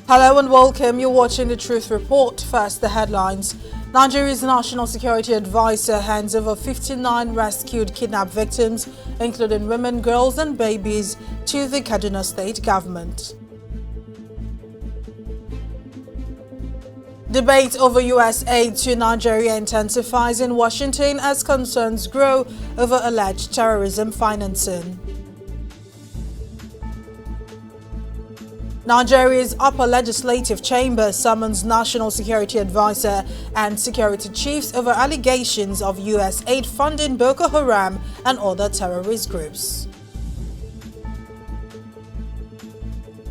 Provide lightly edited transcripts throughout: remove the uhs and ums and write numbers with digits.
Hello and welcome. You're watching The Truth Report. First, the headlines. Nigeria's National Security Advisor hands over 59 rescued kidnap victims, including women, girls and babies, to the Kaduna State government. Debate over US aid to Nigeria intensifies in Washington as concerns grow over alleged terrorism financing. Nigeria's upper legislative chamber summons National Security Advisor and security chiefs over allegations of US aid funding Boko Haram and other terrorist groups.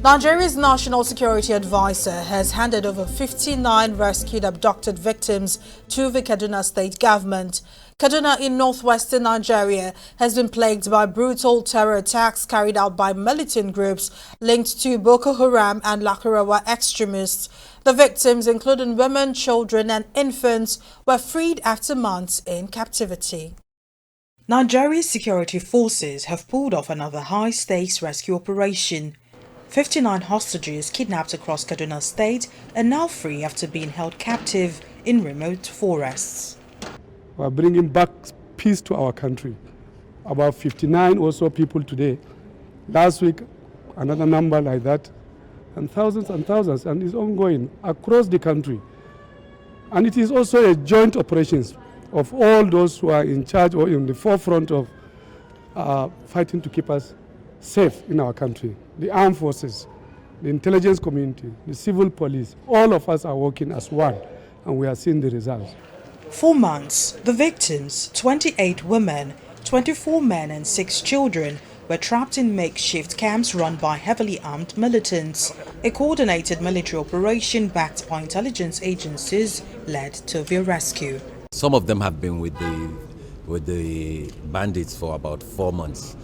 Nigeria's National Security Advisor has handed over 59 rescued abducted victims to the Kaduna State government. Kaduna in northwestern Nigeria has been plagued by brutal terror attacks carried out by militant groups linked to Boko Haram and Lakurawa extremists. The victims, including women, children and infants, were freed after months in captivity. Nigeria's security forces have pulled off another high-stakes rescue operation. 59 hostages kidnapped across Kaduna State are now free after being held captive in remote forests. We are bringing back peace to our country. About 59 or so people today. Last week, another number like that, and thousands, and it's ongoing across the country. And it is also a joint operations of all those who are in charge or in the forefront of fighting to keep us safe in our country. The armed forces, the intelligence community, the civil police, all of us are working as one, and we are seeing the results. 4 months, the victims, 28 women, 24 men and 6 children, were trapped in makeshift camps run by heavily armed militants. A coordinated military operation backed by intelligence agencies led to their rescue. Some of them have been with the bandits for about 4 months.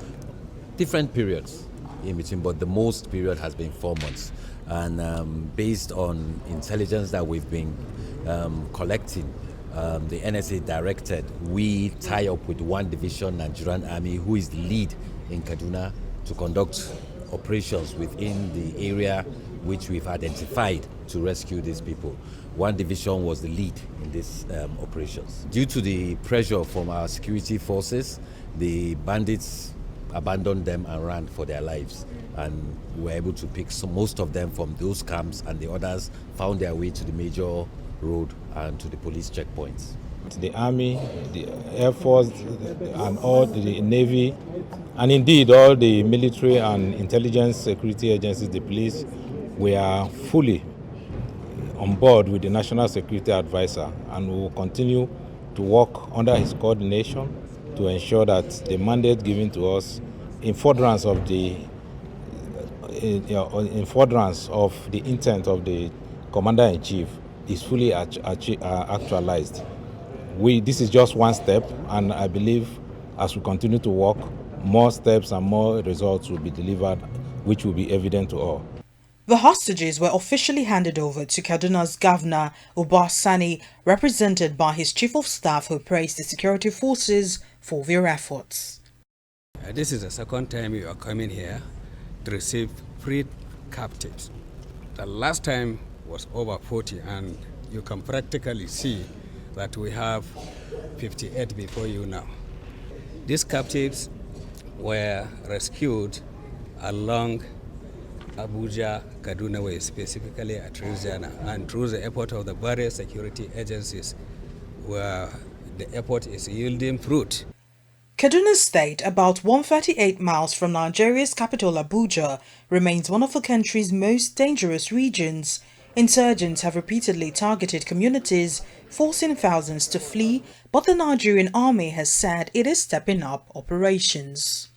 Different periods in between, but the most period has been 4 months. And based on intelligence that we've been collecting, the NSA directed we tie up with one division Nigerian Army, who is the lead in Kaduna, to conduct operations within the area which we've identified to rescue these people. One division was the lead in these operations. Due to the pressure from our security forces, the bandits abandoned them and ran for their lives, and we were able to pick most of them from those camps, and the others found their way to the major road and to the police checkpoints. The Army, the Air Force, and all the Navy, and indeed all the military and intelligence security agencies, the police, we are fully on board with the National Security Advisor, and we will continue to work under his coordination to ensure that the mandate given to us in furtherance of the intent of the Commander-in-Chief is fully actualized. This is just one step, and I believe as we continue to work, more steps and more results will be delivered, which will be evident to all. The hostages were officially handed over to Kaduna's Governor, Uba Sani, represented by his Chief of Staff, who praised the security forces for their efforts. This is the second time you are coming here to receive freed captives. The last time was over 40, and you can practically see that we have 58 before you now. These captives were rescued along Abuja-Kaduna Way, specifically at Louisiana, and through the effort of the various security agencies, where the effort is yielding fruit. Kaduna State, about 138 miles from Nigeria's capital Abuja, remains one of the country's most dangerous regions. Insurgents have repeatedly targeted communities, forcing thousands to flee, but the Nigerian army has said it is stepping up operations.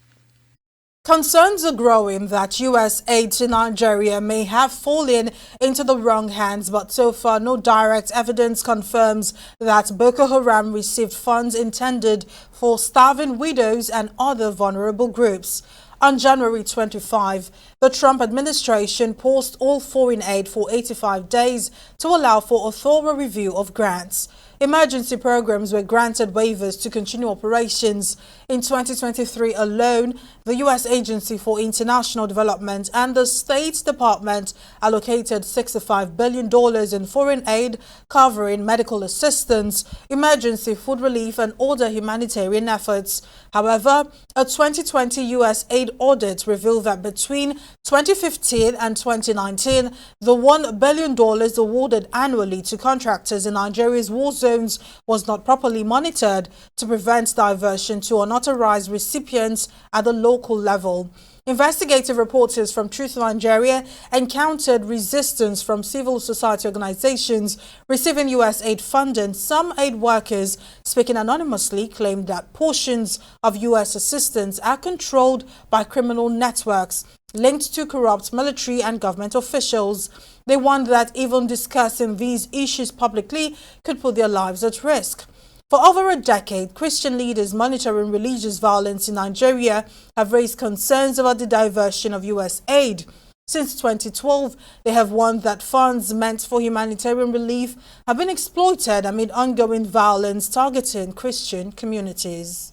Concerns are growing that US aid to Nigeria may have fallen into the wrong hands, but so far no direct evidence confirms that Boko Haram received funds intended for starving widows and other vulnerable groups. On January 25, the Trump administration paused all foreign aid for 85 days to allow for a thorough review of grants. emergency programs were granted waivers to continue operations. In 2023 alone, the U.S. Agency for International Development and the State Department allocated $65 billion in foreign aid covering medical assistance, emergency food relief and other humanitarian efforts. However, a 2020 U.S. aid audit revealed that between 2015 and 2019, the $1 billion awarded annually to contractors in Nigeria's war zones was not properly monitored to prevent diversion to unauthorized recipients at the local level. Investigative reporters from Truth Nigeria encountered resistance from civil society organizations receiving U.S. aid funding. Some aid workers, speaking anonymously, claimed that portions of U.S. assistance are controlled by criminal networks linked to corrupt military and government officials. They warned that even discussing these issues publicly could put their lives at risk. For over a decade, Christian leaders monitoring religious violence in Nigeria have raised concerns about the diversion of U.S. aid. Since 2012, they have warned that funds meant for humanitarian relief have been exploited amid ongoing violence targeting Christian communities.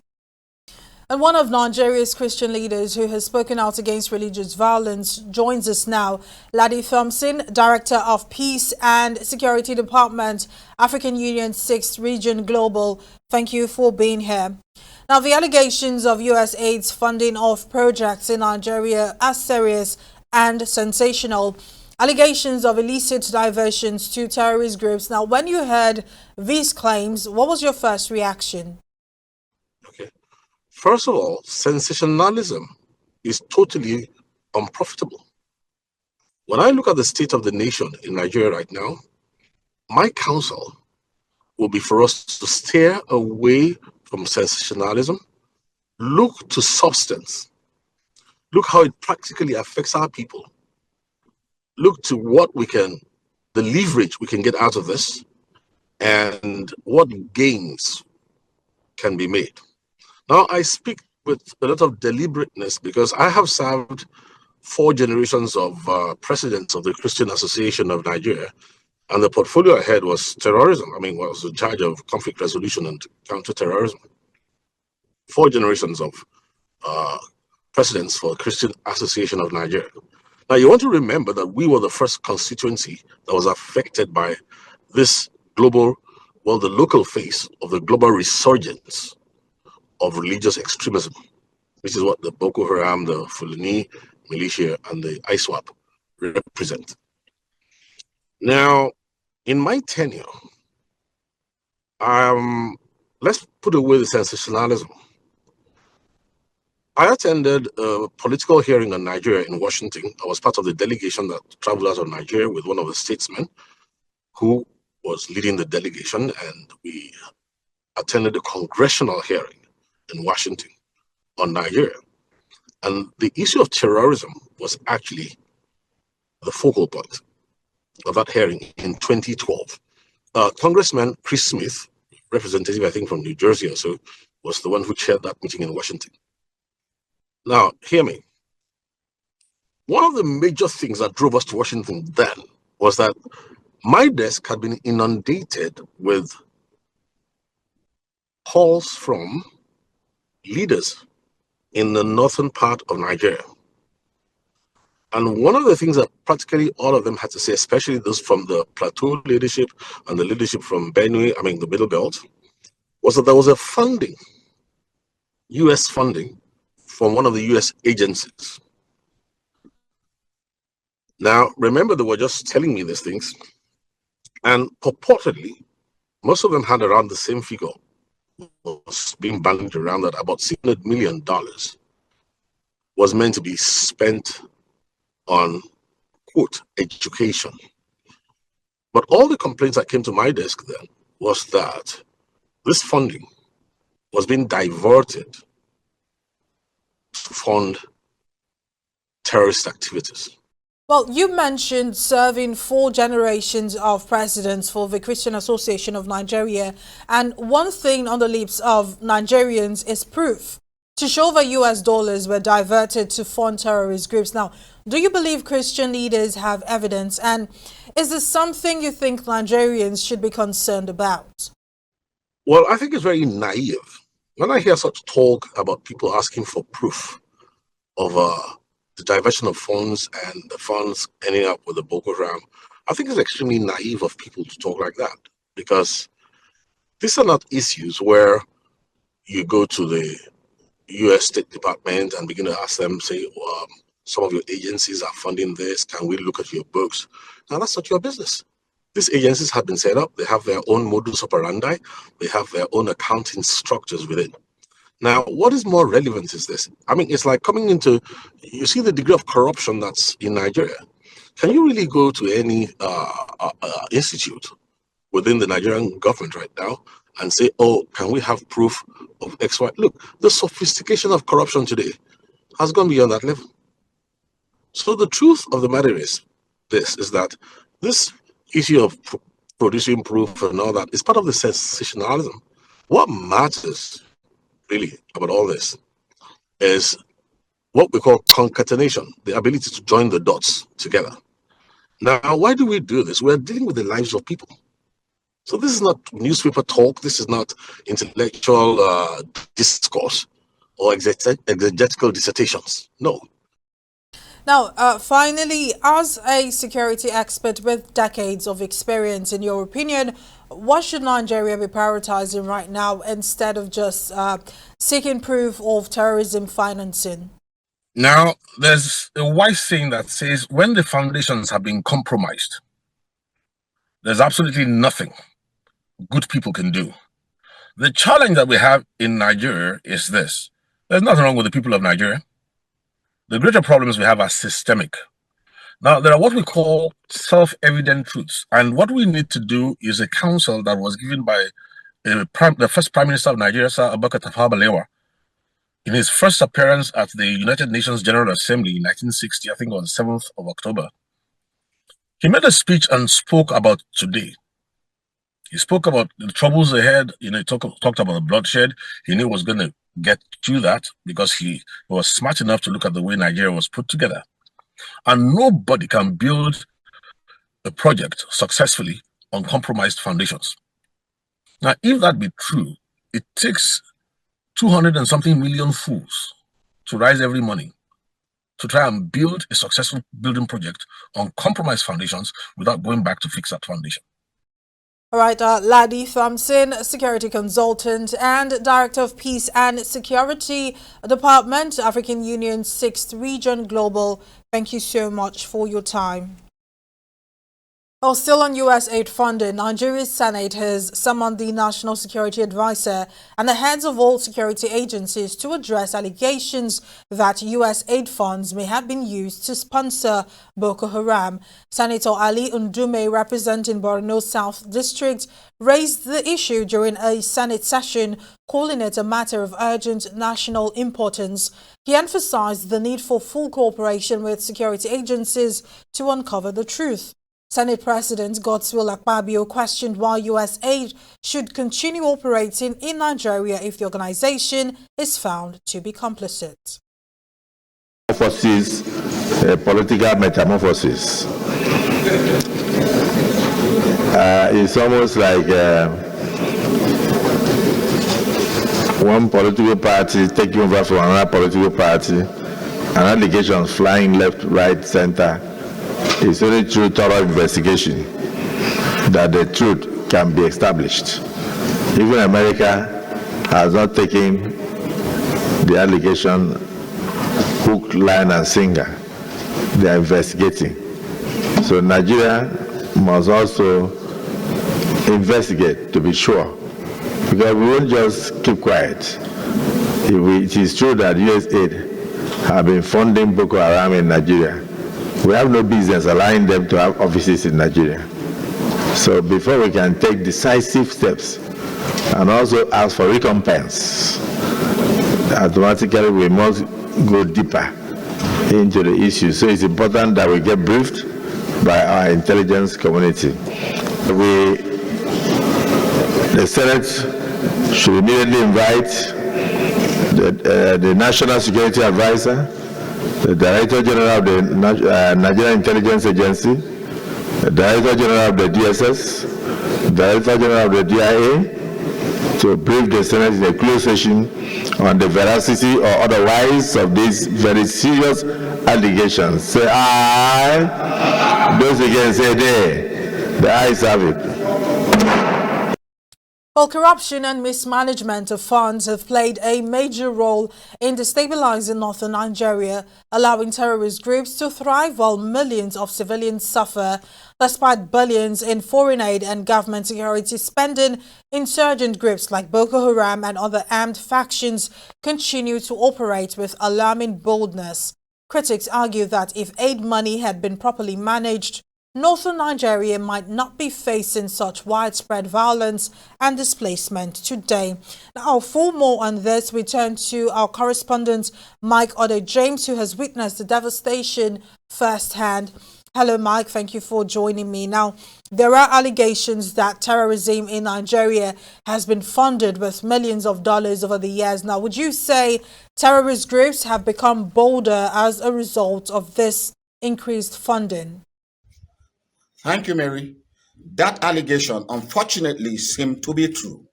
And one of Nigeria's Christian leaders who has spoken out against religious violence joins us now. Ladi Thompson, Director of Peace and Security Department, African Union 6th Region Global. Thank you for being here. Now, the allegations of U.S. aid's funding of projects in Nigeria are serious and sensational. Allegations of illicit diversions to terrorist groups. Now, when you heard these claims, what was your first reaction? Okay. First of all, sensationalism is totally unprofitable. When I look at the state of the nation in Nigeria right now, my counsel will be for us to steer away from sensationalism, look to substance, look how it practically affects our people, look to the leverage we can get out of this, and what gains can be made. Now, I speak with a lot of deliberateness because I have served 4 generations of presidents of the Christian Association of Nigeria, and the portfolio I had was terrorism. I was in charge of conflict resolution and counterterrorism. 4 generations of presidents for the Christian Association of Nigeria. Now, you want to remember that we were the first constituency that was affected by this the local face of the global resurgence of religious extremism, which is what the Boko Haram, the Fulani militia, and the ISWAP represent. Now, in my tenure, let's put away the sensationalism. I attended a political hearing on Nigeria in Washington. I was part of the delegation that traveled out of Nigeria with one of the statesmen who was leading the delegation, and we attended a congressional hearing in Washington on Nigeria. And the issue of terrorism was actually the focal point of that hearing in 2012. Congressman Chris Smith, representative, I think, from New Jersey or so, was the one who chaired that meeting in Washington. Now, hear me. One of the major things that drove us to Washington then was that my desk had been inundated with calls from leaders in the northern part of Nigeria. And one of the things that practically all of them had to say, especially those from the plateau leadership and the leadership from Benue, the Middle Belt, was that there was a funding, US funding, from one of the US agencies. Now, remember, they were just telling me these things, and purportedly, most of them had around the same figure, was being bandied around, that about $600 million was meant to be spent on, quote, education. But all the complaints that came to my desk then was that this funding was being diverted to fund terrorist activities. Well, you mentioned serving 4 generations of presidents for the Christian Association of Nigeria, and one thing on the lips of Nigerians is proof to show that US dollars were diverted to fund terrorist groups. Now, do you believe Christian leaders have evidence, and is this something you think Nigerians should be concerned about? Well, I think it's very naive. When I hear such talk about people asking for proof of the diversion of funds and the funds ending up with the Boko Haram, I think it's extremely naive of people to talk like that, because these are not issues where you go to the US State Department and begin to ask them, say, some of your agencies are funding this. Can we look at your books? Now, that's not your business. These agencies have been set up. They have their own modus operandi. They have their own accounting structures within. Now, what is more relevant is this. I mean, it's like coming into, you see the degree of corruption that's in Nigeria. Can you really go to any institute within the Nigerian government right now and say, oh, can we have proof of X, Y? Look, the sophistication of corruption today has gone beyond that level. So the truth of the matter is this, is that this issue of producing proof and all that is part of the sensationalism. What matters really about all this is what we call concatenation, the ability to join the dots together. Now, why do we do this? We're dealing with the lives of people. So this is not newspaper talk. This is not intellectual discourse or exegetical dissertations. No. Now, finally, as a security expert with decades of experience, in your opinion, what should Nigeria be prioritizing right now instead of just seeking proof of terrorism financing? Now, there's a wise saying that says when the foundations have been compromised, there's absolutely nothing good people can do. The challenge that we have in Nigeria is this. There's nothing wrong with the people of Nigeria. The greater problems we have are systemic. Now, there are what we call self-evident truths. And what we need to do is a counsel that was given by the first Prime Minister of Nigeria, Sir Abubakar Tafawa Balewa, in his first appearance at the United Nations General Assembly in 1960, I think it was the 7th of October. He made a speech and spoke about today. He spoke about the troubles ahead. You know, he talked about the bloodshed. He knew he was going to get through that because he was smart enough to look at the way Nigeria was put together. And nobody can build a project successfully on compromised foundations. Now, if that be true, it takes 200 and something million fools to rise every morning to try and build a successful building project on compromised foundations without going back to fix that foundation. All right, Ladi Thompson, security consultant and director of Peace and Security Department, African Union 6th Region Global. Thank you so much for your time. Well, still on USAID funding, Nigeria's Senate has summoned the National Security Advisor and the heads of all security agencies to address allegations that USAID funds may have been used to sponsor Boko Haram. Senator Ali Ndume, representing Borno South District, raised the issue during a Senate session, calling it a matter of urgent national importance. He emphasized the need for full cooperation with security agencies to uncover the truth. Senate President Godswill Akpabio questioned why USAID should continue operating in Nigeria if the organization is found to be complicit. Political metamorphosis. It's almost like one political party taking over from another political party, and allegations flying left, right, center. It's only through thorough investigation that the truth can be established. Even America has not taken the allegation hook, line, and sinker. They are investigating. So Nigeria must also investigate to be sure, because we won't just keep quiet. It is true that USAID have been funding Boko Haram in Nigeria. We have no business allowing them to have offices in Nigeria. So before we can take decisive steps and also ask for recompense, automatically we must go deeper into the issue. So it's important that we get briefed by our intelligence community. The Senate should immediately invite the National Security Advisor, the Director General of the Nigerian Intelligence Agency, the Director General of the DSS, the Director General of the DIA, to brief the Senate in a closed session on the veracity or otherwise of these very serious allegations. Say aye. Those against say nay. The ayes have it. Well, corruption and mismanagement of funds have played a major role in destabilizing northern Nigeria, allowing terrorist groups to thrive while millions of civilians suffer. Despite billions in foreign aid and government security spending, insurgent groups like Boko Haram and other armed factions continue to operate with alarming boldness. Critics argue that if aid money had been properly managed, northern Nigeria might not be facing such widespread violence and displacement today. Now, for more on this, we turn to our correspondent, Mike Ode-James, who has witnessed the devastation firsthand. Hello, Mike. Thank you for joining me. Now, there are allegations that terrorism in Nigeria has been funded with millions of dollars over the years. Now, would you say terrorist groups have become bolder as a result of this increased funding? Thank you, Mary. That allegation, unfortunately, seemed to be true.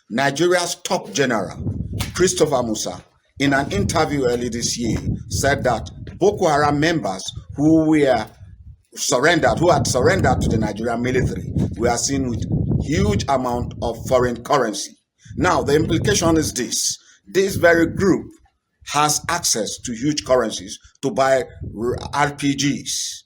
Nigeria's top general, Christopher Musa, in an interview early this year, said that Boko Haram members who had surrendered to the Nigerian military were seen with huge amount of foreign currency. Now, the implication is this very group has access to huge currencies to buy RPGs,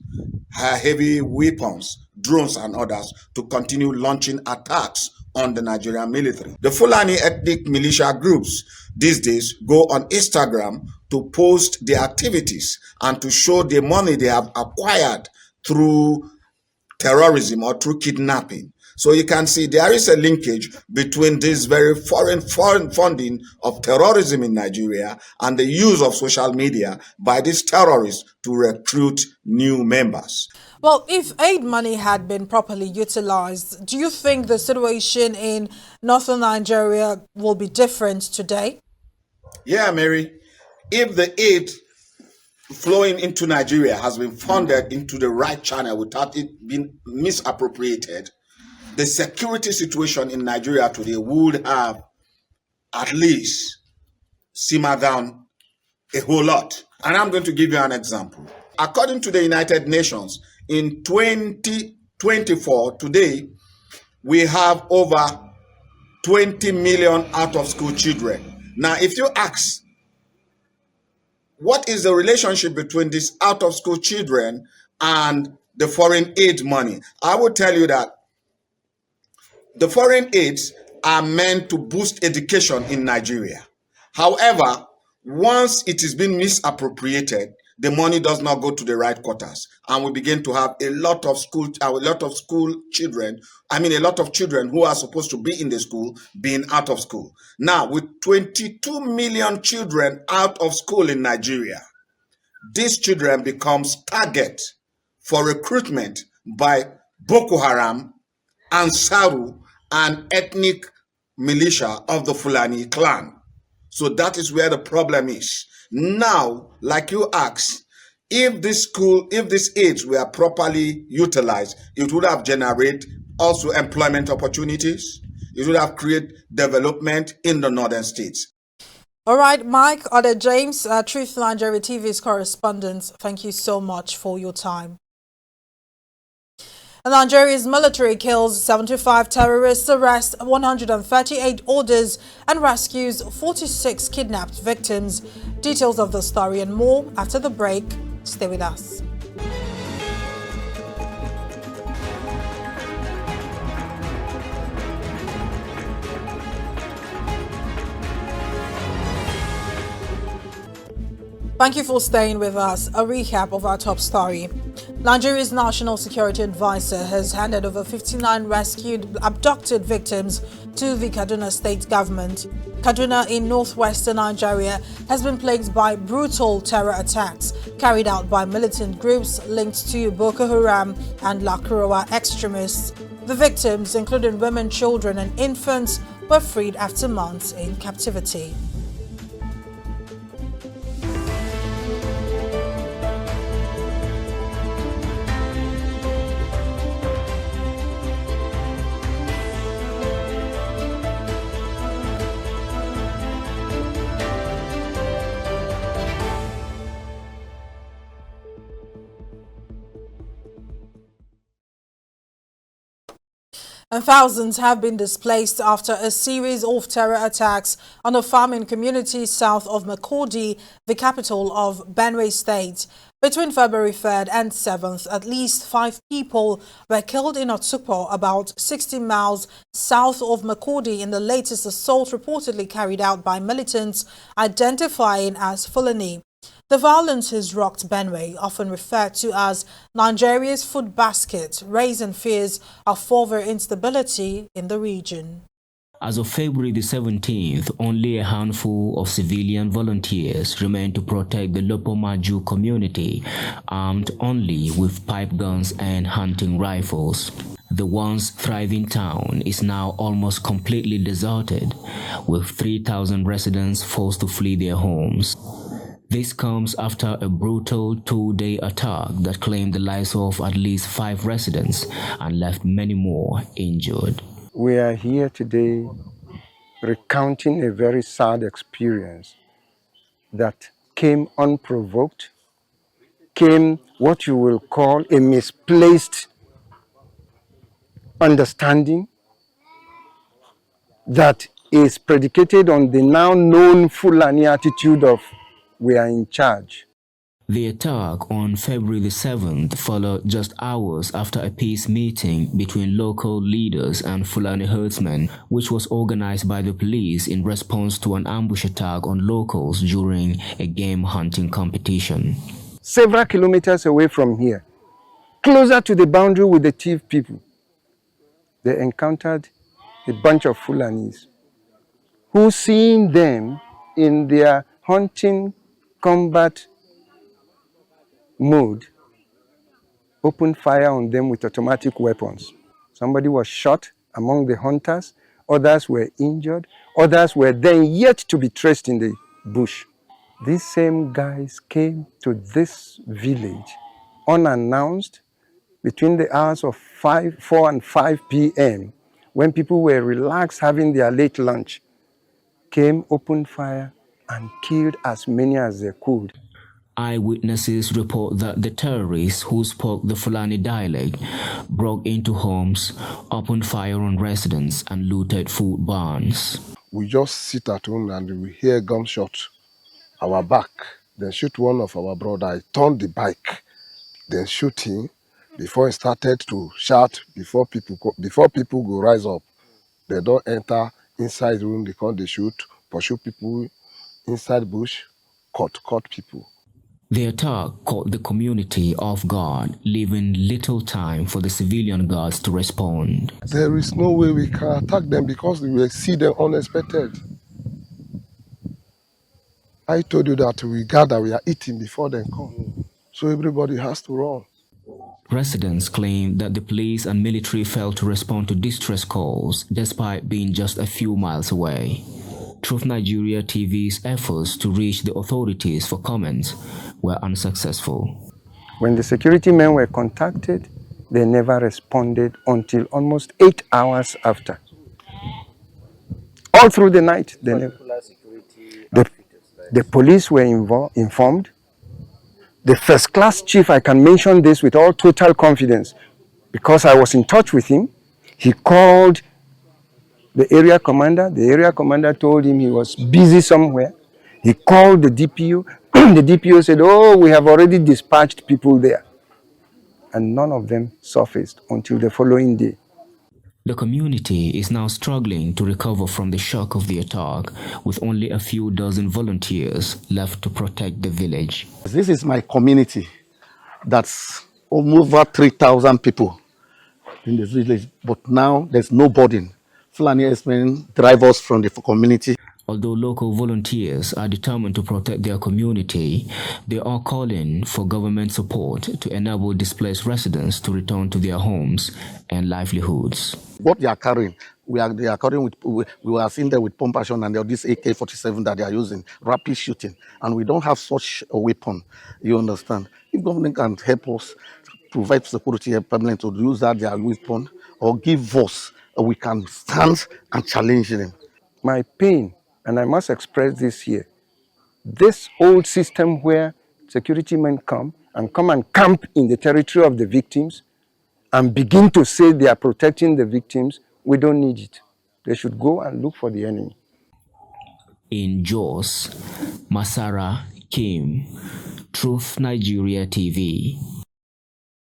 heavy weapons, drones and others to continue launching attacks on the Nigerian military. The Fulani ethnic militia groups these days go on Instagram to post their activities and to show the money they have acquired through terrorism or through kidnapping. So you can see there is a linkage between this very foreign funding of terrorism in Nigeria and the use of social media by these terrorists to recruit new members. Well, if aid money had been properly utilized, do you think the situation in northern Nigeria will be different today? Yeah, Mary. If the aid flowing into Nigeria has been funded into the right channel without it being misappropriated, the security situation in Nigeria today would have at least simmered down a whole lot. And I'm going to give you an example. According to the United Nations, in 2024, today, we have over 20 million out-of-school children. Now, if you ask, what is the relationship between these out-of-school children and the foreign aid money? I will tell you that the foreign aids are meant to boost education in Nigeria. However, once it is being misappropriated, the money does not go to the right quarters, and we begin to have a lot of children who are supposed to be in the school being out of school. Now, with 22 million children out of school in Nigeria, these children becomes target for recruitment by Boko Haram, Ansaru, and ethnic militia of the Fulani clan. So that is where the problem is. Now, like you asked, if these aids were properly utilized, it would have generated also employment opportunities. It would have created development in the northern states. All right, Mike Ode-James, Truth Nigeria TV's correspondent, thank you so much for your time. Nigeria's military kills 75 terrorists, arrests 138 orders, and rescues 46 kidnapped victims. Details of the story and more after the break. Stay with us. Thank you for staying with us. A recap of our top story. Nigeria's National Security Advisor has handed over 59 rescued, abducted victims to the Kaduna State government. Kaduna in northwestern Nigeria has been plagued by brutal terror attacks carried out by militant groups linked to Boko Haram and Lakurawa extremists. The victims, including women, children and infants, were freed after months in captivity. And thousands have been displaced after a series of terror attacks on a farming community south of Makurdi, the capital of Benue State. Between February 3rd and 7th, at least 5 people were killed in Otsupo, about 60 miles south of Makurdi, in the latest assault reportedly carried out by militants identifying as Fulani. The violence has rocked Benue, often referred to as Nigeria's food basket, raising fears of further instability in the region. As of February the 17th, only a handful of civilian volunteers remain to protect the Lopomaju community, armed only with pipe guns and hunting rifles. The once thriving town is now almost completely deserted, with 3,000 residents forced to flee their homes. This comes after a brutal 2-day attack that claimed the lives of at least 5 residents and left many more injured. We are here today recounting a very sad experience that came unprovoked, came what you will call a misplaced understanding that is predicated on the now known Fulani attitude of we are in charge. The attack on February the 7th followed just hours after a peace meeting between local leaders and Fulani herdsmen, which was organized by the police in response to an ambush attack on locals during a game hunting competition. Several kilometers away from here, closer to the boundary with the Tiv people, they encountered a bunch of Fulanis who, seeing them in their hunting combat mode, opened fire on them with automatic weapons. Somebody was shot among the hunters, others were injured, others were then yet to be traced in the bush. These same guys came to this village unannounced between the hours of 4 and 5 p.m. when people were relaxed having their late lunch, came, opened fire, and killed as many as they could. Eyewitnesses report that the terrorists, who spoke the Fulani dialect, broke into homes, opened fire on residents, and looted food barns. We just sit at home and we hear gunshots our back. Then shoot one of our brother. I turned the bike, then shoot him before he started to shout. Before people go rise up, they don't enter inside room. They come, they shoot, pursue people inside bush, cut people. The attack caught the community off guard, leaving little time for the civilian guards to respond. There is no way we can attack them because we will see them unexpected. I told you that we gather, we are eating before they come. So everybody has to run. Residents claim that the police and military failed to respond to distress calls despite being just a few miles away. Truth Nigeria TV's efforts to reach the authorities for comments were unsuccessful. When the security men were contacted, they never responded until almost 8 hours after. All through the night, they never. The police were informed. The first-class chief, I can mention this with all total confidence, because I was in touch with him. He called the area commander. The area commander told him he was busy somewhere. He called the DPO. The DPO said, oh, we have already dispatched people there. And none of them surfaced until the following day. The community is now struggling to recover from the shock of the attack, with only a few dozen volunteers left to protect the village. This is my community. That's over 3,000 people in this village, but now there's nobody. Fulani herdsmen drive us from the community. Although local volunteers are determined to protect their community, they are calling for government support to enable displaced residents to return to their homes and livelihoods. What they are carrying, we are carrying we are seeing them with pump action and this AK-47 that they are using, rapid shooting, and we don't have such a weapon. You understand? If government can help us provide security permanent to use that their weapon, or give us, we can stand and challenge them. My pain, and I must express this here, this old system where security men come and camp in the territory of the victims and begin to say they are protecting the victims, we don't need it. They should go and look for the enemy. In Jos, Masara Kim, Truth Nigeria TV.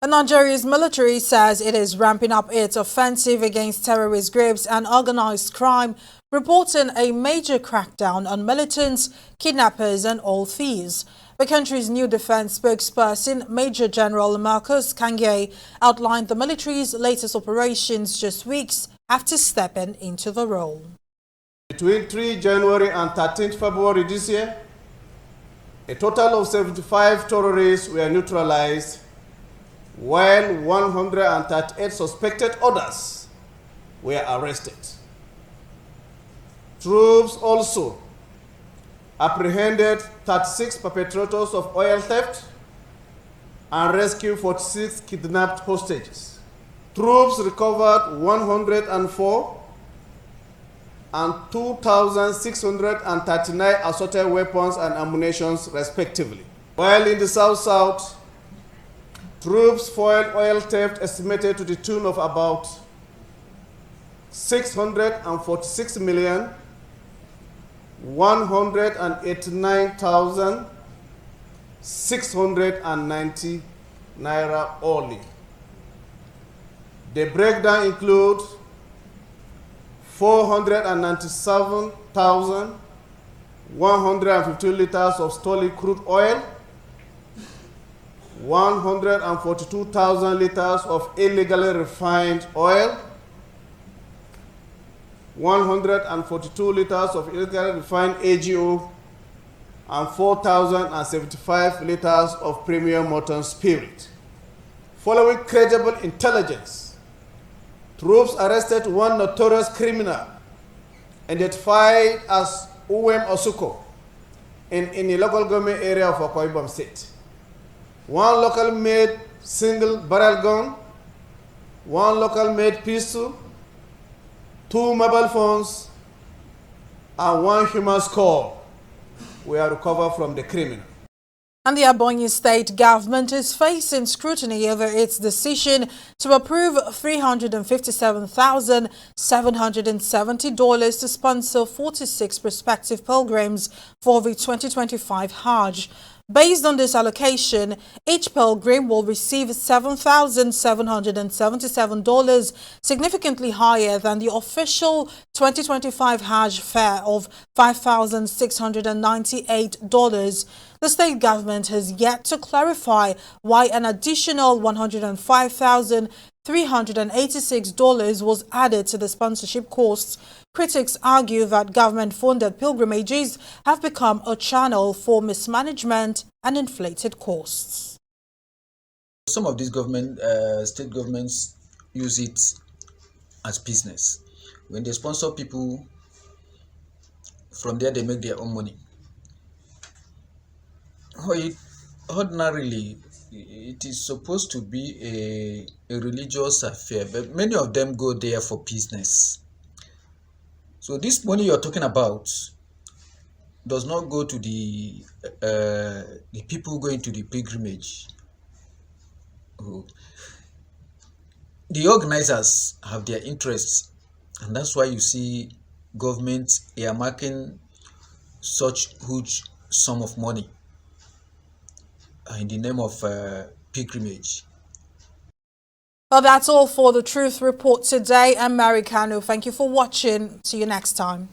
Nigeria's military says it is ramping up its offensive against terrorist groups and organized crime, reporting a major crackdown on militants, kidnappers and all thieves. The country's new defense spokesperson, Major General Marcus Kange, outlined the military's latest operations just weeks after stepping into the role. Between 3 January and 13 February this year, a total of 75 terrorists were neutralized, while 138 suspected others were arrested. Troops also apprehended 36 perpetrators of oil theft and rescued 46 kidnapped hostages. Troops recovered 104 and 2,639 assorted weapons and ammunition, respectively. While in the South-South, troops foiled oil theft estimated to the tune of about 646,189,690 naira only. The breakdown includes 497,150 liters of stolen crude oil, 142,000 liters of illegally refined oil, 142 liters of illegally refined AGO, and 4,075 liters of premium mutton spirit. Following credible intelligence, troops arrested one notorious criminal identified as Uwem Osuko in the local government area of Akwa Ibom State. One local-made single-barrel gun, one local-made pistol, 2 mobile phones, and 1 human skull were recovered from the criminal. And the Kaduna State government is facing scrutiny over its decision to approve $357,770 to sponsor 46 prospective pilgrims for the 2025 Hajj. Based on this allocation, each pilgrim will receive $7,777, significantly higher than the official 2025 Hajj fare of $5,698. The state government has yet to clarify why an additional $105,386 was added to the sponsorship costs. Critics argue that government-funded pilgrimages have become a channel for mismanagement and inflated costs. Some of these state governments use it as business. When they sponsor people, from there they make their own money. Ordinarily, it is supposed to be a religious affair, but many of them go there for business. So this money you're talking about does not go to the people going to the pilgrimage. The organizers have their interests, and that's why you see government earmarking such huge sum of money in the name of pilgrimage. Well, that's all for the Truth Report today. I'm Mary Kanu. Thank you for watching. See you next time.